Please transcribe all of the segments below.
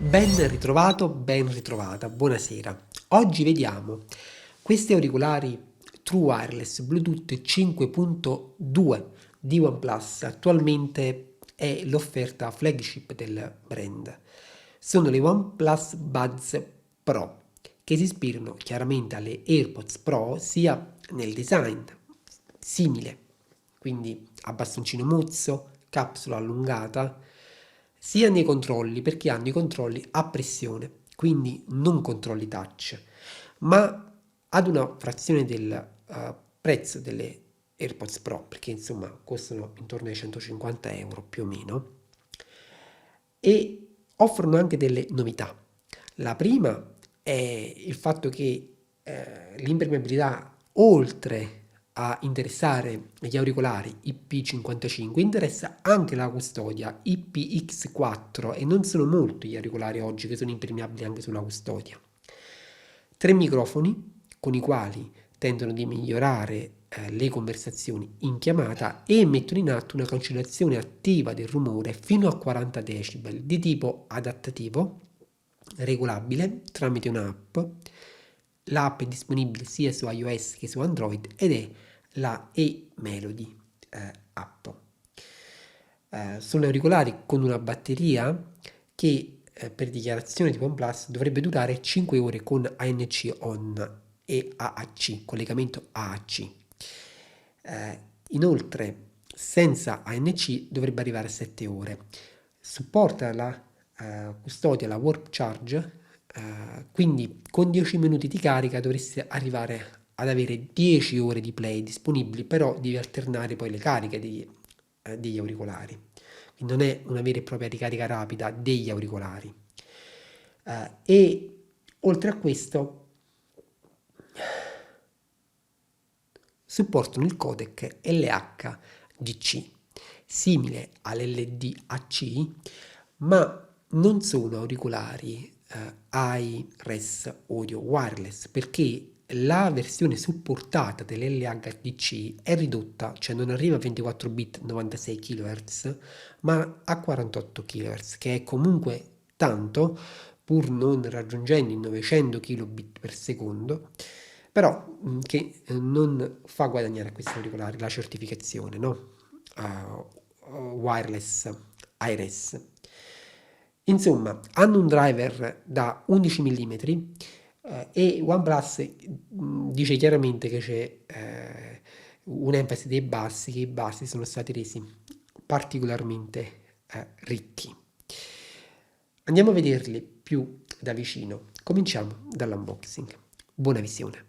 Ben ritrovato, ben ritrovata, buonasera. Oggi vediamo questi auricolari True Wireless Bluetooth 5.2 di OnePlus. Attualmente è l'offerta flagship del brand. Sono le OnePlus Buds Pro, che si ispirano chiaramente alle AirPods Pro sia nel design, simile, quindi a bastoncino mozzo, capsula allungata, sia nei controlli, perché hanno i controlli a pressione, quindi non controlli touch, ma ad una frazione del prezzo delle AirPods Pro, perché insomma costano intorno ai 150 euro più o meno, e offrono anche delle novità. La prima è il fatto che l'impermeabilità, oltre a interessare gli auricolari IP55, interessa anche la custodia IPX4 e non sono molti gli auricolari oggi che sono impermeabili anche sulla custodia. Tre microfoni con i quali tendono di migliorare le conversazioni in chiamata e mettono in atto una cancellazione attiva del rumore fino a 40 decibel di tipo adattativo, regolabile tramite un'app. L'app è disponibile sia su iOS che su Android ed è la eMelody app. Sono auricolari con una batteria che per dichiarazione di OnePlus dovrebbe durare 5 ore con ANC on e AAC, collegamento AAC. Inoltre, senza ANC dovrebbe arrivare a 7 ore. Supporta la custodia, la Warp Charge, quindi con 10 minuti di carica dovreste arrivare ad avere 10 ore di play disponibili, però devi alternare poi le cariche degli auricolari. Quindi non è una vera e propria ricarica rapida degli auricolari. E oltre a questo supportano il codec LHDC, simile all'LDAC, ma non sono auricolari iRes Audio Wireless, perché la versione supportata dell'LHDC è ridotta, cioè non arriva a 24 bit 96 kHz, ma a 48 kHz, che è comunque tanto, pur non raggiungendo i 900 kilobit per secondo, però che non fa guadagnare a questi auricolari la certificazione, no? Wireless iRes. Insomma, hanno un driver da 11 mm e OnePlus dice chiaramente che c'è un'enfasi dei bassi, che i bassi sono stati resi particolarmente ricchi. Andiamo a vederli più da vicino. Cominciamo dall'unboxing. Buona visione.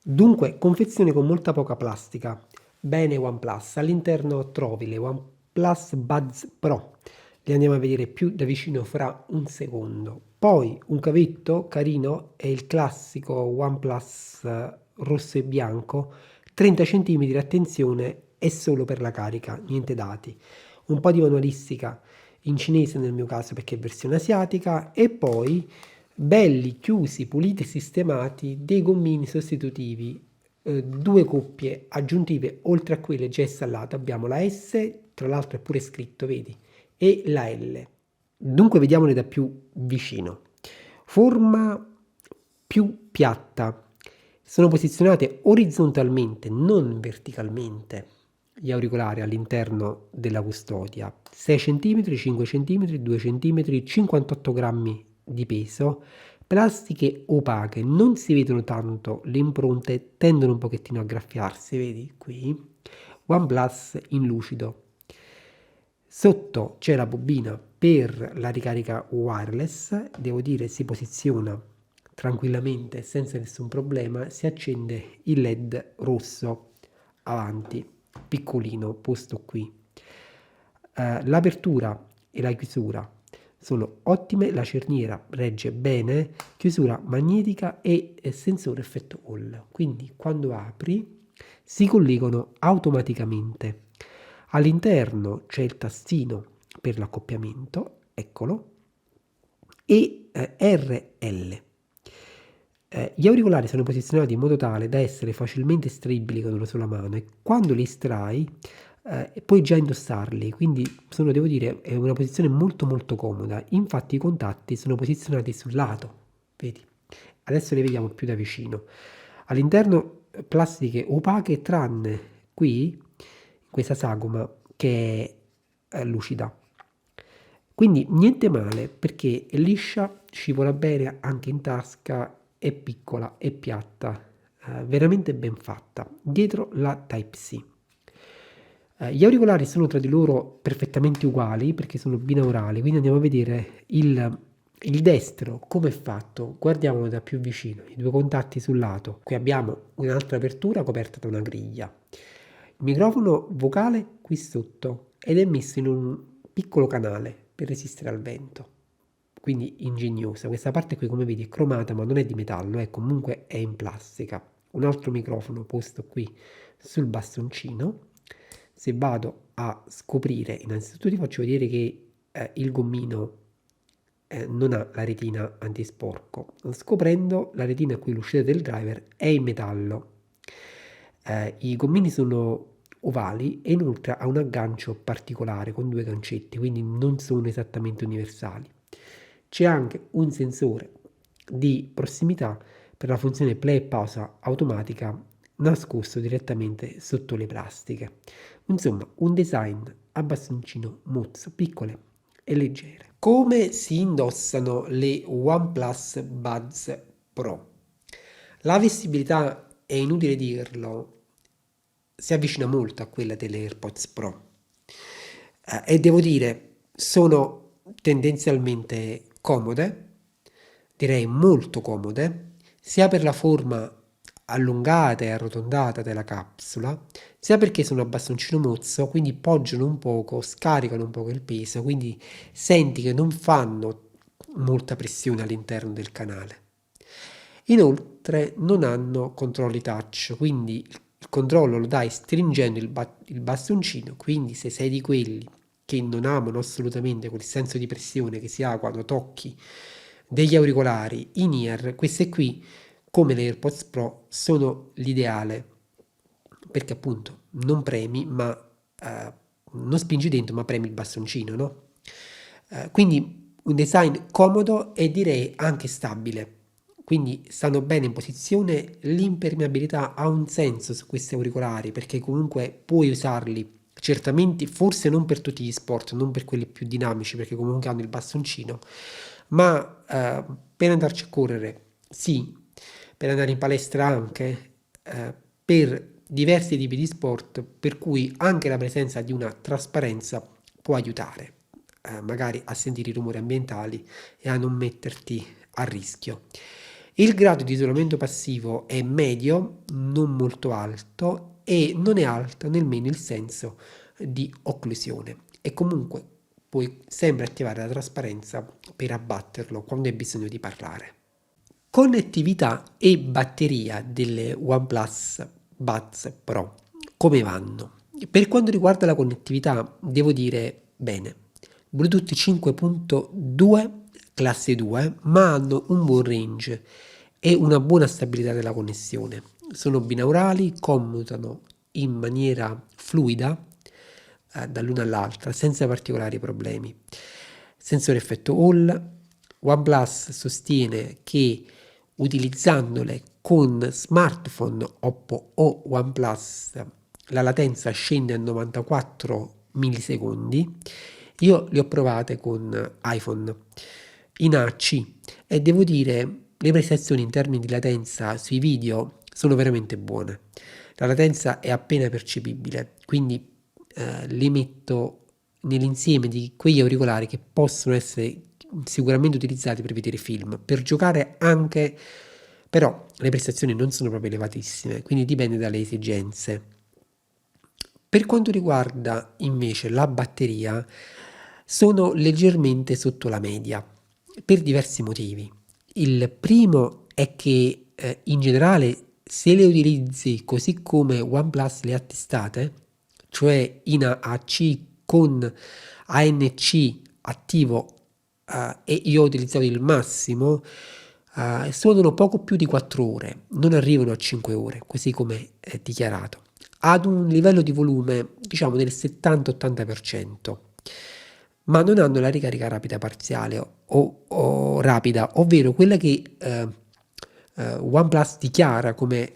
Dunque, confezione con molta poca plastica. Bene OnePlus. All'interno trovi le OnePlus Buds Pro. Li andiamo a vedere più da vicino fra un secondo. Poi un cavetto carino è il classico OnePlus rosso e bianco. 30 cm, attenzione, è solo per la carica, niente dati. Un po' di manualistica in cinese nel mio caso perché è versione asiatica e poi belli, chiusi, puliti e sistemati dei gommini sostitutivi, due coppie aggiuntive oltre a quelle già installate. Abbiamo la S, tra l'altro è pure scritto, vedi, e la L. Dunque vediamole da più vicino. Forma più piatta. Sono posizionate orizzontalmente, non verticalmente, gli auricolari all'interno della custodia. 6 cm, 5 cm, 2 cm, 58 grammi di peso, plastiche opache, non si vedono tanto le impronte, tendono un pochettino a graffiarsi, vedi qui, OnePlus in lucido. Sotto c'è la bobina per la ricarica wireless, devo dire si posiziona tranquillamente senza nessun problema, si accende il LED rosso avanti, piccolino, posto qui. L'apertura e la chiusura sono ottime, la cerniera regge bene, chiusura magnetica e sensore effetto Hall, quindi quando apri si collegano automaticamente. All'interno c'è il tastino per l'accoppiamento, eccolo, e RL. Gli auricolari sono posizionati in modo tale da essere facilmente estraibili con una sola mano e quando li estrai puoi già indossarli, quindi sono, devo dire, è una posizione molto molto comoda. Infatti i contatti sono posizionati sul lato, vedi? Adesso li vediamo più da vicino. All'interno plastiche opache tranne qui, in questa sagoma che è lucida. Quindi niente male perché è liscia, scivola bene anche in tasca, è piccola, è piatta, veramente ben fatta. Dietro la Type-C. Gli auricolari sono tra di loro perfettamente uguali perché sono binaurali, quindi andiamo a vedere il destro come è fatto. Guardiamolo da più vicino, i due contatti sul lato. Qui abbiamo un'altra apertura coperta da una griglia. Il microfono vocale qui sotto ed è messo in un piccolo canale per resistere al vento. Quindi ingegnosa. Questa parte qui, come vedi, è cromata, ma non è di metallo, comunque è in plastica. Un altro microfono posto qui sul bastoncino. Se vado a scoprire, innanzitutto ti faccio vedere che il gommino non ha la retina antisporco. Scoprendo la retina qui, l'uscita del driver è in metallo. I gommini sono ovali e inoltre ha un aggancio particolare con due gancetti, quindi non sono esattamente universali. C'è anche un sensore di prossimità per la funzione play e pausa automatica nascosto direttamente sotto le plastiche. Insomma, un design a bastoncino mozzo, piccole e leggere. Come si indossano le OnePlus Buds Pro? La vestibilità, è inutile dirlo, si avvicina molto a quella delle AirPods Pro e devo dire sono tendenzialmente comode, direi molto comode, sia per la forma allungata e arrotondata della capsula, sia perché sono a bastoncino mozzo, quindi poggiano un poco, scaricano un poco il peso, quindi senti che non fanno molta pressione all'interno del canale. Inoltre non hanno controlli touch, quindi il controllo lo dai stringendo il bastoncino, quindi se sei di quelli che non amano assolutamente quel senso di pressione che si ha quando tocchi degli auricolari in ear, queste qui, come le AirPods Pro, sono l'ideale perché appunto non premi, ma non spingi dentro, ma premi il bastoncino, no? Quindi un design comodo e direi anche stabile. Quindi stanno bene in posizione, l'impermeabilità ha un senso su questi auricolari perché comunque puoi usarli certamente, forse non per tutti gli sport, non per quelli più dinamici perché comunque hanno il bastoncino, ma per andarci a correre, sì, per andare in palestra anche, per diversi tipi di sport, per cui anche la presenza di una trasparenza può aiutare, magari a sentire i rumori ambientali e a non metterti a rischio. Il grado di isolamento passivo è medio, non molto alto e non è alto nemmeno il senso di occlusione e comunque puoi sempre attivare la trasparenza per abbatterlo quando hai bisogno di parlare. Connettività e batteria delle OnePlus Buds Pro. Come vanno? Per quanto riguarda la connettività, devo dire bene. Bluetooth 5.2 classe 2, ma hanno un buon range e una buona stabilità della connessione. Sono binaurali, commutano in maniera fluida dall'una all'altra senza particolari problemi. Sensore effetto Hall. OnePlus sostiene che utilizzandole con smartphone Oppo o OnePlus la latenza scende a 94 millisecondi. Io le ho provate con iPhone in AC e devo dire le prestazioni in termini di latenza sui video sono veramente buone. La latenza è appena percepibile, quindi li metto nell'insieme di quegli auricolari che possono essere sicuramente utilizzati per vedere film, per giocare anche, però le prestazioni non sono proprio elevatissime, quindi dipende dalle esigenze. Per quanto riguarda invece la batteria, sono leggermente sotto la media per diversi motivi. Il primo è che in generale se le utilizzi così come OnePlus le ha testate, cioè in AC con ANC attivo e io ho utilizzato il massimo, suonano poco più di 4 ore, non arrivano a 5 ore, così come è dichiarato, ad un livello di volume diciamo del 70-80%, ma non hanno la ricarica rapida parziale o rapida, ovvero quella che OnePlus dichiara come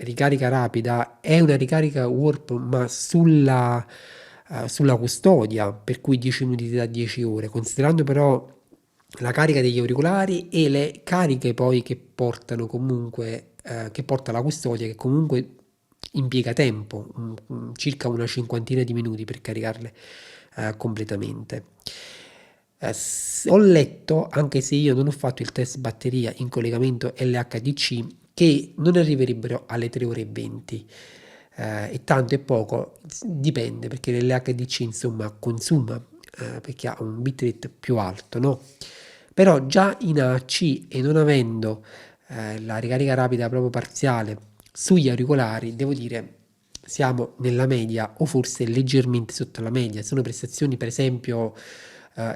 ricarica rapida è una ricarica warp ma sulla custodia, per cui 10 minuti da 10 ore, considerando però la carica degli auricolari e le cariche poi che portano comunque, che porta la custodia, che comunque impiega tempo, circa una cinquantina di minuti per caricarle completamente. Ho letto, anche se io non ho fatto il test batteria in collegamento LHDC, che non arriverebbero alle 3 ore e 20. E tanto e poco dipende, perché l'LHDC insomma consuma, perché ha un bitrate più alto, no? Però già in AC e non avendo la ricarica rapida proprio parziale sugli auricolari, devo dire siamo nella media o forse leggermente sotto la media. Sono prestazioni per esempio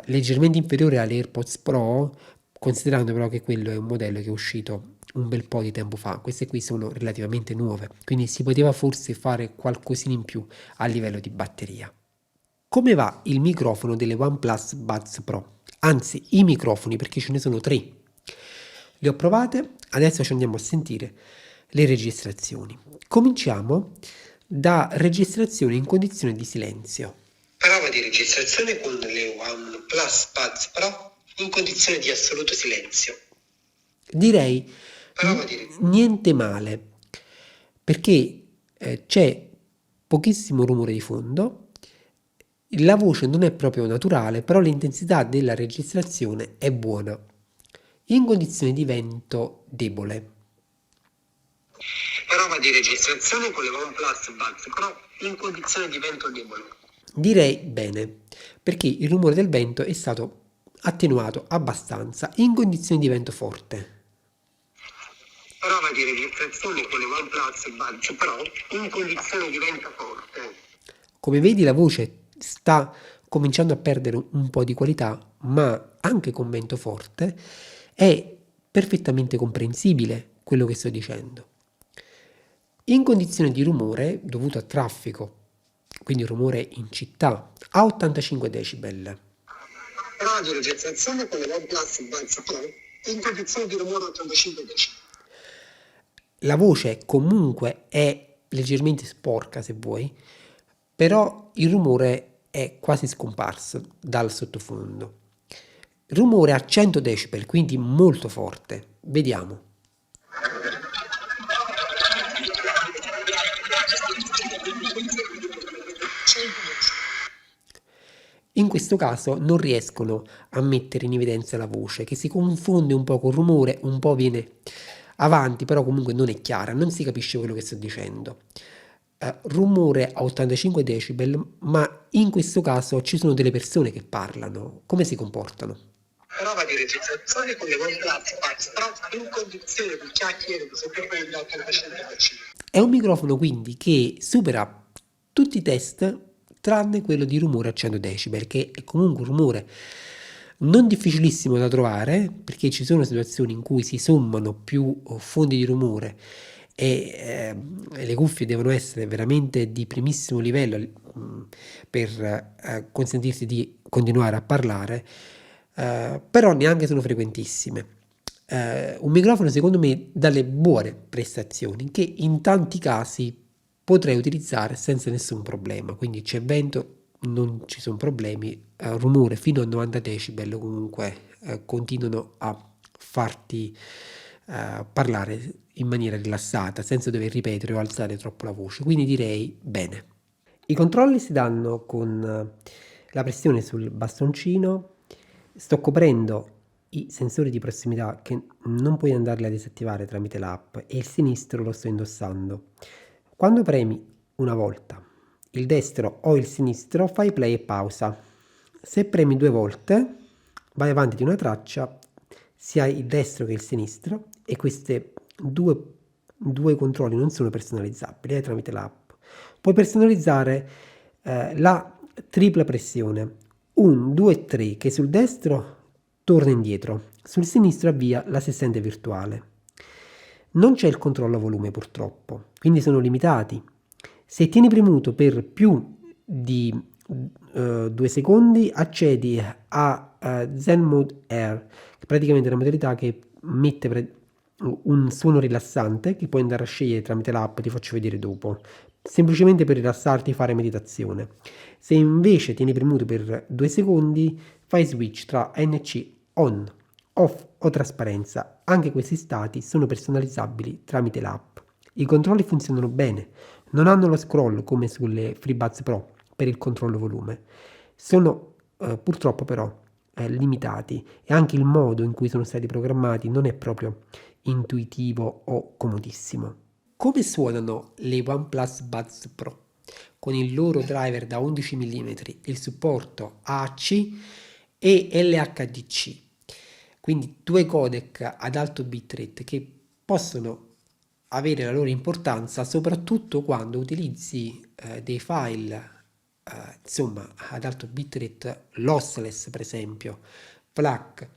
leggermente inferiori alle AirPods Pro, considerando però che quello è un modello che è uscito un bel po' di tempo fa. Queste qui sono relativamente nuove, quindi si poteva forse fare qualcosina in più a livello di batteria. Come va il microfono delle OnePlus Buds Pro? Anzi, i microfoni, perché ce ne sono 3. Le ho provate, adesso ci andiamo a sentire le registrazioni. Cominciamo da registrazione in condizione di silenzio. Prova di registrazione con le OnePlus Buds Pro in condizione di assoluto silenzio. Direi niente male, perché c'è pochissimo rumore di fondo, la voce non è proprio naturale, però l'intensità della registrazione è buona. In condizioni di vento debole. Prova di registrazione con le OnePlus Buds Pro in condizioni di vento debole. Direi bene, perché il rumore del vento è stato attenuato abbastanza in condizioni di vento forte. Prova di registrazione con le OnePlus Buds Pro in condizioni di vento forte. Come vedi la voce sta cominciando a perdere un po' di qualità, ma anche con vento forte è perfettamente comprensibile quello che sto dicendo. In condizioni di rumore dovuto a traffico, quindi rumore in città, a 85 decibel. Prova di registrazione con le OnePlus Buds Pro in condizioni di rumore a 85 decibel. La voce comunque è leggermente sporca se vuoi, però il rumore è quasi scomparso dal sottofondo. Rumore a 100 decibel, quindi molto forte. Vediamo. In questo caso non riescono a mettere in evidenza la voce, che si confonde un po' col rumore, un po' viene avanti, però comunque non è chiara, non si capisce quello che sto dicendo. Rumore a 85 decibel, ma in questo caso ci sono delle persone che parlano. Come si comportano? Prova di registrazione con le OnePlus Buds Pro in condizioni di chiacchiere di sottofondo a 85 decibel. È un microfono quindi che supera tutti i test tranne quello di rumore a 100 decibel, che è comunque un rumore non difficilissimo da trovare, perché ci sono situazioni in cui si sommano più fonti di rumore e le cuffie devono essere veramente di primissimo livello per consentirsi di continuare a parlare, però neanche sono frequentissime. Un microfono secondo me dalle buone prestazioni che in tanti casi potrei utilizzare senza nessun problema, quindi c'è vento, non ci sono problemi, rumore fino a 90 decibel comunque continuano a farti parlare in maniera rilassata senza dover ripetere o alzare troppo la voce, quindi direi bene. I controlli si danno con la pressione sul bastoncino, sto coprendo i sensori di prossimità che non puoi andarli a disattivare tramite l'app e il sinistro lo sto indossando. Quando premi una volta il destro o il sinistro fai play e pausa. Se premi 2 volte vai avanti di una traccia sia il destro che il sinistro e questi due controlli non sono personalizzabili tramite l'app. Puoi personalizzare la tripla pressione 1, 2 e 3 che sul destro torna indietro. Sul sinistro avvia l'assistente virtuale. Non c'è il controllo a volume purtroppo, quindi sono limitati. Se tieni premuto per più di 2 secondi accedi a Zen Mode Air, che praticamente è una modalità che mette un suono rilassante che puoi andare a scegliere tramite l'app, ti faccio vedere dopo, semplicemente per rilassarti e fare meditazione. Se invece tieni premuto per 2 secondi, fai switch tra NC on, off o trasparenza. Anche questi stati sono personalizzabili tramite l'app. I controlli funzionano bene, non hanno lo scroll come sulle FreeBuds Pro per il controllo volume. Sono purtroppo però limitati e anche il modo in cui sono stati programmati non è proprio intuitivo o comodissimo. Come suonano le OnePlus Buds Pro? Con il loro driver da 11 mm, il supporto AC e LHDC, quindi due codec ad alto bitrate che possono avere la loro importanza soprattutto quando utilizzi dei file insomma ad alto bitrate lossless, per esempio FLAC,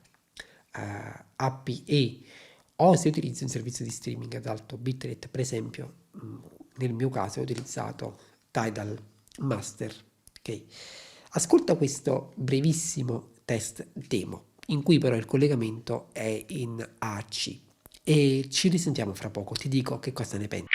APE, o se utilizzi un servizio di streaming ad alto bitrate, per esempio nel mio caso ho utilizzato Tidal Master. Ok, ascolta questo brevissimo test demo in cui però il collegamento è in AC e ci risentiamo fra poco, ti dico che cosa ne pensi.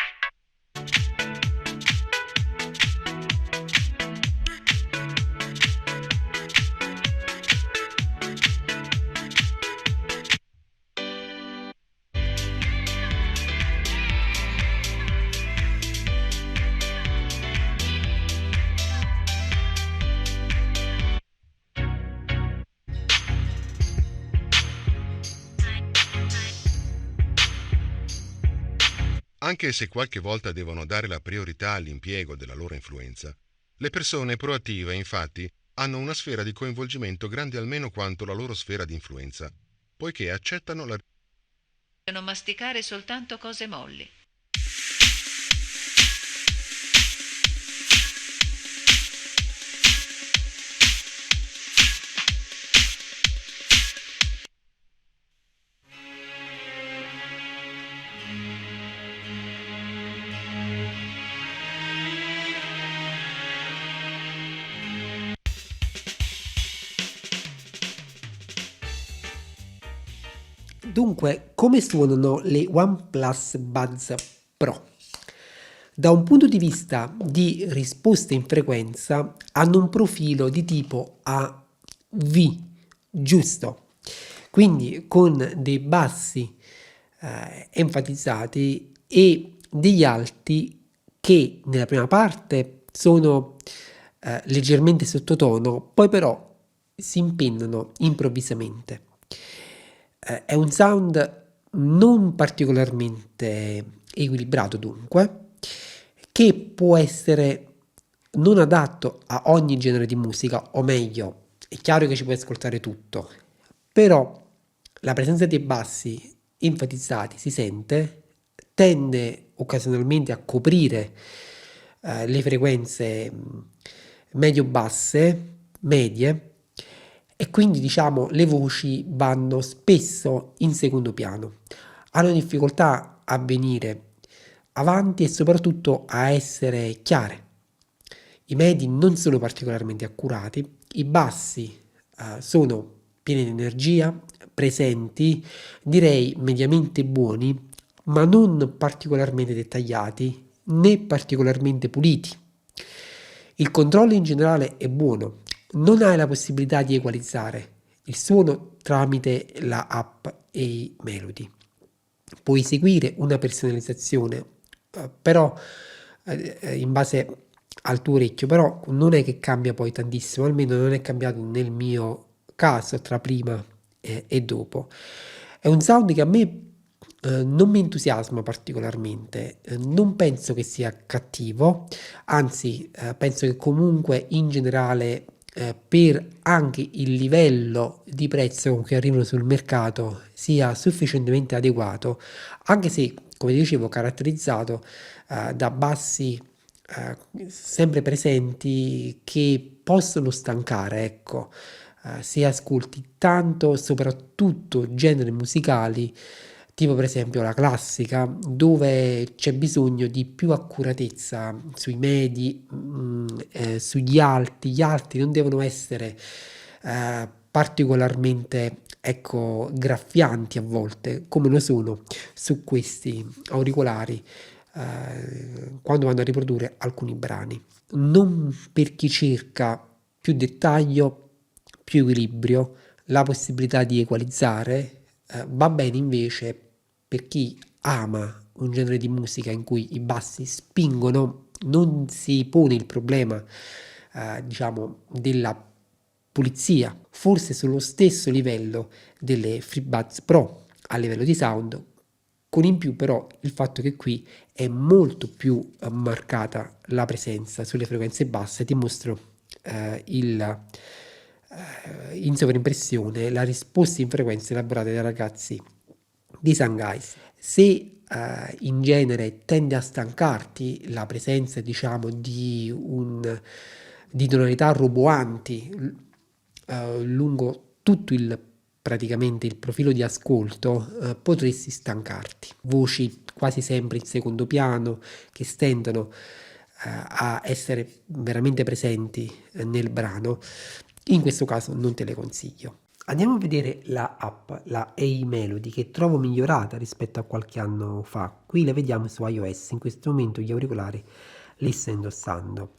Anche se qualche volta devono dare la priorità all'impiego della loro influenza, le persone proattive, infatti, hanno una sfera di coinvolgimento grande almeno quanto la loro sfera di influenza, poiché accettano la Vogliono masticare soltanto cose molli. Dunque, come suonano le OnePlus Buds Pro? Da un punto di vista di risposta in frequenza, hanno un profilo di tipo AV, giusto? Quindi con dei bassi enfatizzati e degli alti che nella prima parte sono leggermente sottotono, poi però si impennano improvvisamente. È un sound non particolarmente equilibrato dunque, che può essere non adatto a ogni genere di musica, o meglio, è chiaro che ci puoi ascoltare tutto, però la presenza dei bassi enfatizzati si sente, tende occasionalmente a coprire le frequenze medio-basse, medie, e quindi diciamo le voci vanno spesso in secondo piano, hanno difficoltà a venire avanti e soprattutto a essere chiare. I medi non sono particolarmente accurati, i bassi sono pieni di energia, presenti, direi mediamente buoni, ma non particolarmente dettagliati né particolarmente puliti. Il controllo in generale è buono, non hai la possibilità di equalizzare il suono tramite la app e i melodi. Puoi seguire una personalizzazione, però in base al tuo orecchio, però non è che cambia poi tantissimo, almeno non è cambiato nel mio caso tra prima e dopo. È un sound che a me non mi entusiasma particolarmente, non penso che sia cattivo, anzi penso che comunque in generale per anche il livello di prezzo con cui arrivano sul mercato sia sufficientemente adeguato, anche se, come dicevo, caratterizzato da bassi sempre presenti che possono stancare, ecco, se ascolti tanto, soprattutto generi musicali, tipo per esempio la classica, dove c'è bisogno di più accuratezza sui medi, sugli alti. Gli alti non devono essere particolarmente, ecco, graffianti a volte, come lo sono su questi auricolari quando vanno a riprodurre alcuni brani. Non per chi cerca più dettaglio, più equilibrio, la possibilità di equalizzare, va bene invece per chi ama un genere di musica in cui i bassi spingono, non si pone il problema, diciamo, della pulizia, forse sullo stesso livello delle FreeBuds Pro a livello di sound, con in più però il fatto che qui è molto più marcata la presenza sulle frequenze basse. Ti mostro in sovraimpressione la risposta in frequenze elaborate dai ragazzi di Sunguys. Se in genere tende a stancarti la presenza, diciamo, di tonalità roboanti lungo tutto praticamente il profilo di ascolto, potresti stancarti. Voci quasi sempre in secondo piano che stendono a essere veramente presenti nel brano, in questo caso non te le consiglio. Andiamo a vedere la app, la AI Melody, che trovo migliorata rispetto a qualche anno fa. Qui le vediamo su iOS, in questo momento gli auricolari li sto indossando.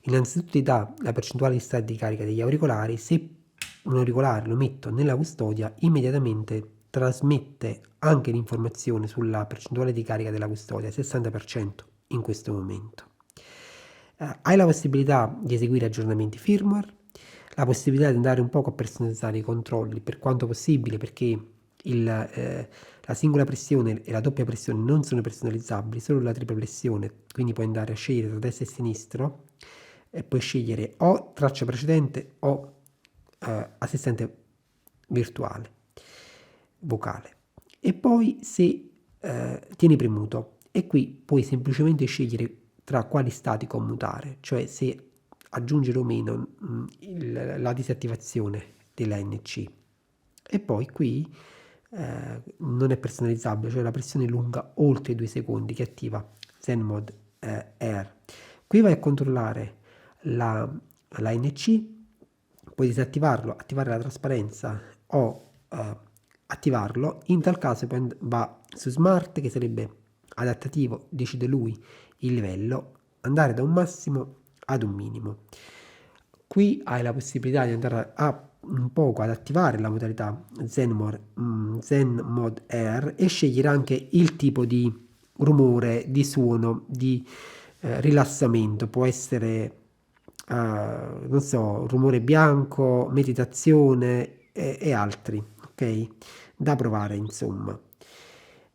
Innanzitutto ti dà la percentuale di stato di carica degli auricolari. Se un auricolare lo metto nella custodia, immediatamente trasmette anche l'informazione sulla percentuale di carica della custodia, 60% in questo momento. Hai la possibilità di eseguire aggiornamenti firmware, la possibilità di andare un poco a personalizzare i controlli per quanto possibile, perché la singola pressione e la doppia pressione non sono personalizzabili, solo la tripla pressione, quindi puoi andare a scegliere tra destra e sinistro e puoi scegliere o traccia precedente o assistente virtuale vocale. E poi se tieni premuto, e qui puoi semplicemente scegliere tra quali stati commutare, cioè se aggiungere o meno la disattivazione dell'ANC. E poi qui non è personalizzabile, cioè la pressione lunga oltre 2 secondi che attiva Zen Mode Air. Qui vai a controllare l'ANC, puoi disattivarlo, attivare la trasparenza o attivarlo. In tal caso poi va su Smart, che sarebbe adattativo, decide lui il livello, andare da un massimo ad un minimo. Qui hai la possibilità di andare un poco ad attivare la modalità Zen Mode Air e scegliere anche il tipo di rumore, di suono, di rilassamento. Può essere non so, rumore bianco, meditazione e altri, ok? Da provare, insomma.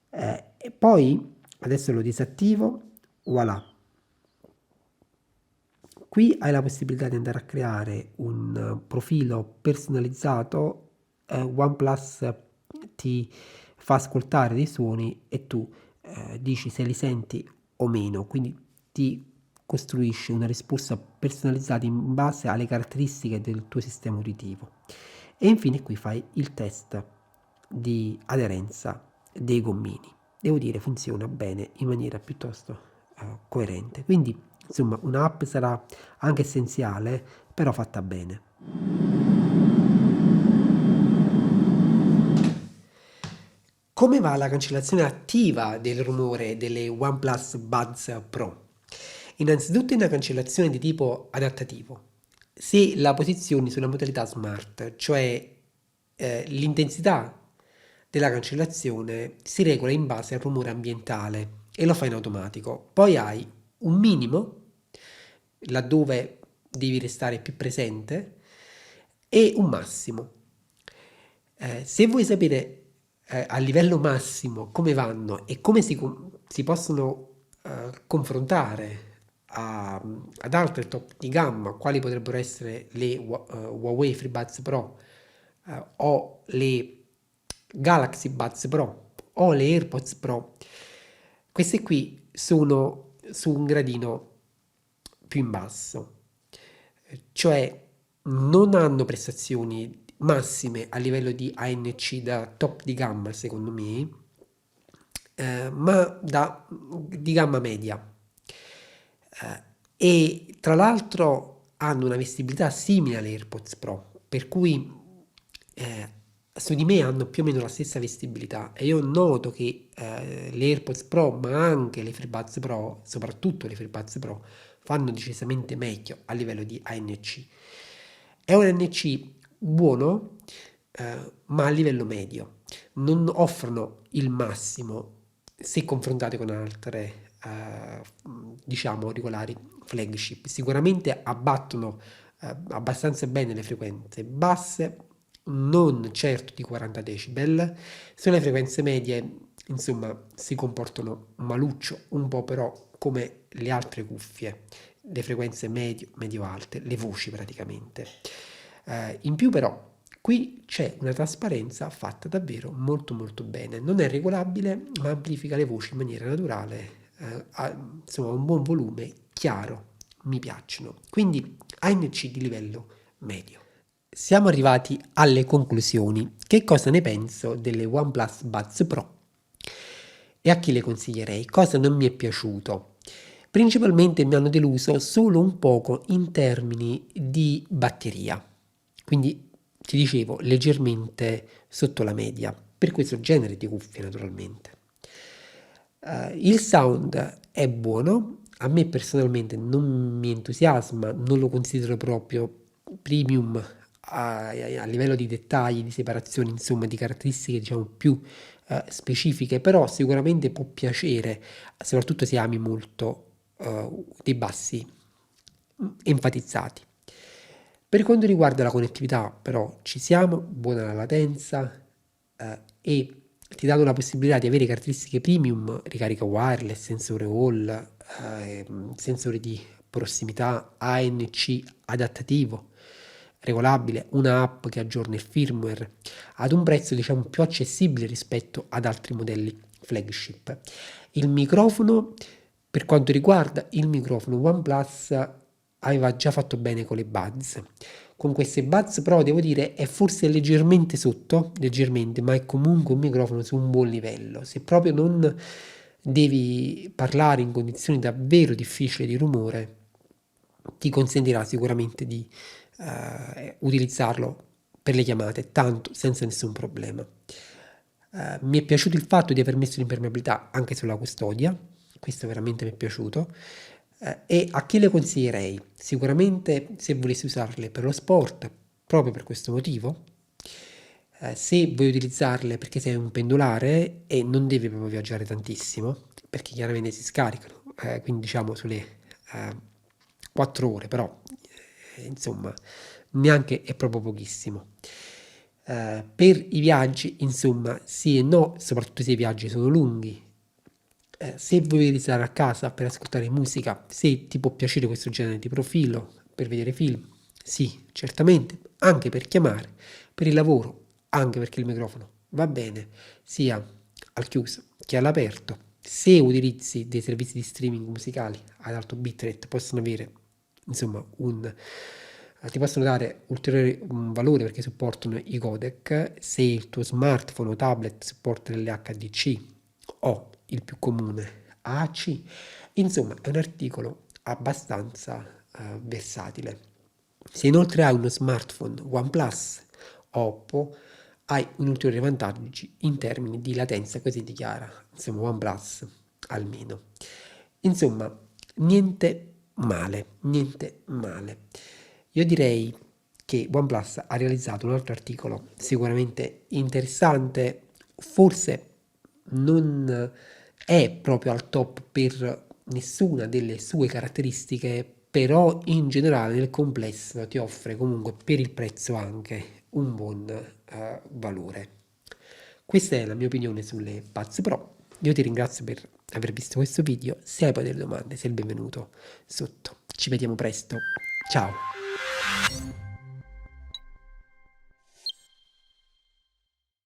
E poi adesso lo disattivo, voilà. Qui hai la possibilità di andare a creare un profilo personalizzato. OnePlus ti fa ascoltare dei suoni e tu dici se li senti o meno, quindi ti costruisce una risposta personalizzata in base alle caratteristiche del tuo sistema uditivo. E infine qui fai il test di aderenza dei gommini. Devo dire, funziona bene in maniera piuttosto coerente. Quindi, insomma, un'app sarà anche essenziale, però fatta bene. Come va la cancellazione attiva del rumore delle OnePlus Buds Pro? Innanzitutto è una cancellazione di tipo adattativo. Se la posizioni sulla modalità smart, cioè l'intensità della cancellazione si regola in base al rumore ambientale e lo fa in automatico. Poi hai un minimo, laddove devi restare più presente, e un massimo. Se vuoi sapere a livello massimo come vanno e come si possono confrontare ad altre top di gamma, quali potrebbero essere le Huawei FreeBuds Pro o le Galaxy Buds Pro o le AirPods Pro, queste qui sono su un gradino più in basso, cioè non hanno prestazioni massime a livello di ANC da top di gamma, secondo me, ma di gamma media. E tra l'altro hanno una vestibilità simile alle AirPods Pro, per cui su di me hanno più o meno la stessa vestibilità, e io noto che le AirPods Pro, ma anche le FreeBuds Pro, soprattutto le FreeBuds Pro, fanno decisamente meglio a livello di ANC. È un ANC buono, ma a livello medio. Non offrono il massimo se confrontate con altre, diciamo, auricolari flagship. Sicuramente abbattono abbastanza bene le frequenze basse, non certo di 40 decibel. Sulle frequenze medie, insomma, si comportano maluccio, un po' però come le altre cuffie, le frequenze medio-alte, le voci praticamente. In più però qui c'è una trasparenza fatta davvero molto molto bene, non è regolabile ma amplifica le voci in maniera naturale, ha insomma un buon volume, chiaro, mi piacciono, quindi ANC di livello medio. Siamo arrivati alle conclusioni. Che cosa ne penso delle OnePlus Buds Pro? E a chi le consiglierei? Cosa non mi è piaciuto? Principalmente mi hanno deluso solo un poco in termini di batteria, quindi ti dicevo leggermente sotto la media per questo genere di cuffie naturalmente. Il sound è buono, a me personalmente non mi entusiasma, non lo considero proprio premium a livello di dettagli, di separazione, insomma di caratteristiche diciamo più specifiche, però sicuramente può piacere, soprattutto se ami molto dei bassi enfatizzati. Per quanto riguarda la connettività, però, ci siamo, buona la latenza e ti danno la possibilità di avere caratteristiche premium, ricarica wireless, sensore Hall, sensore di prossimità, ANC adattativo, regolabile, una app che aggiorna il firmware ad un prezzo diciamo più accessibile rispetto ad altri modelli flagship. Il microfono, per quanto riguarda il microfono, OnePlus aveva già fatto bene con le Buds. Con queste Buds Pro devo dire è forse leggermente sotto, leggermente, ma è comunque un microfono su un buon livello. Se proprio non devi parlare in condizioni davvero difficili di rumore, ti consentirà sicuramente di utilizzarlo per le chiamate, tanto senza nessun problema. Mi è piaciuto il fatto di aver messo l'impermeabilità anche sulla custodia, questo veramente mi è piaciuto. E a chi le consiglierei? Sicuramente se volessi usarle per lo sport, proprio per questo motivo. Se vuoi utilizzarle perché sei un pendolare e non devi proprio viaggiare tantissimo, perché chiaramente si scaricano, quindi diciamo sulle 4 ore, però insomma neanche è proprio pochissimo. Per i viaggi, insomma, sì e no, soprattutto se i viaggi sono lunghi. Se vuoi utilizzare a casa per ascoltare musica, se ti può piacere questo genere di profilo, per vedere film, sì, certamente, anche per chiamare, per il lavoro, anche perché il microfono va bene sia al chiuso che all'aperto. Se utilizzi dei servizi di streaming musicali ad alto bitrate possono avere, insomma, ti possono dare ulteriore valore perché supportano i codec. Se il tuo smartphone o tablet supporta l'HDC o il più comune AC, insomma è un articolo abbastanza versatile. Se inoltre hai uno smartphone OnePlus Oppo hai un ulteriore vantaggio in termini di latenza così dichiara, insomma OnePlus almeno. Insomma, niente male, niente male. Io direi che OnePlus ha realizzato un altro articolo sicuramente interessante, forse non è proprio al top per nessuna delle sue caratteristiche, però in generale nel complesso ti offre comunque per il prezzo anche un buon valore. Questa è la mia opinione sulle Buds Pro. Io ti ringrazio per aver visto questo video. Se hai poi delle domande sei il benvenuto sotto. Ci vediamo presto. Ciao.